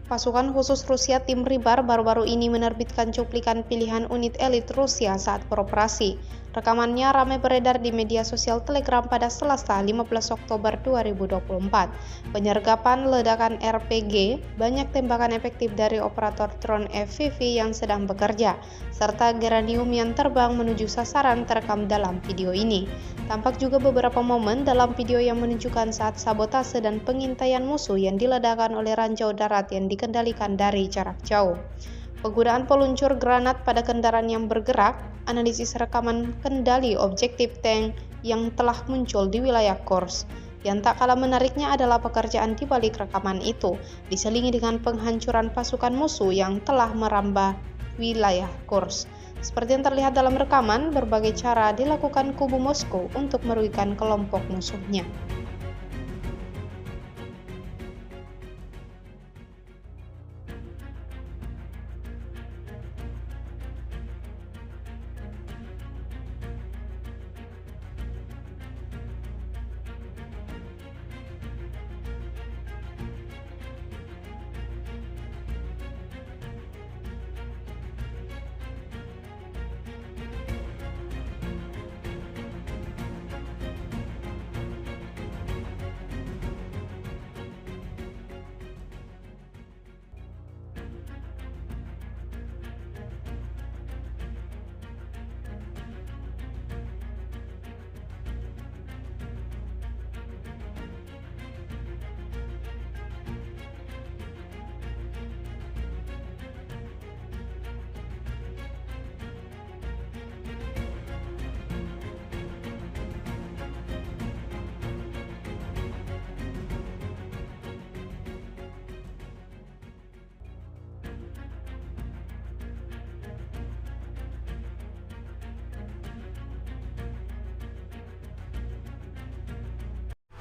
Pasukan khusus Rusia tim Rybar baru-baru ini menerbitkan cuplikan pilihan unit elit Rusia saat beroperasi. Rekamannya ramai beredar di media sosial Telegram pada Selasa 15 Oktober 2024. Penyergapan ledakan RPG, banyak tembakan efektif dari operator drone FPV yang sedang bekerja, serta geranium yang terbang menuju sasaran terekam dalam video ini. Tampak juga beberapa momen dalam video yang menunjukkan saat sabotase dan pengintaian musuh yang diledakkan oleh ranjau darat yang dikendalikan dari jarak jauh. Penggunaan peluncur granat pada kendaraan yang bergerak, analisis rekaman kendali objektif tank yang telah muncul di wilayah Kursk. Yang tak kalah menariknya adalah pekerjaan di balik rekaman itu, diselingi dengan penghancuran pasukan musuh yang telah merambah wilayah Kursk. Seperti yang terlihat dalam rekaman, berbagai cara dilakukan kubu Moskow untuk merugikan kelompok musuhnya.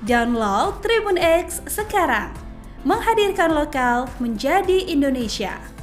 Download Tribun X sekarang, menghadirkan lokal menjadi Indonesia.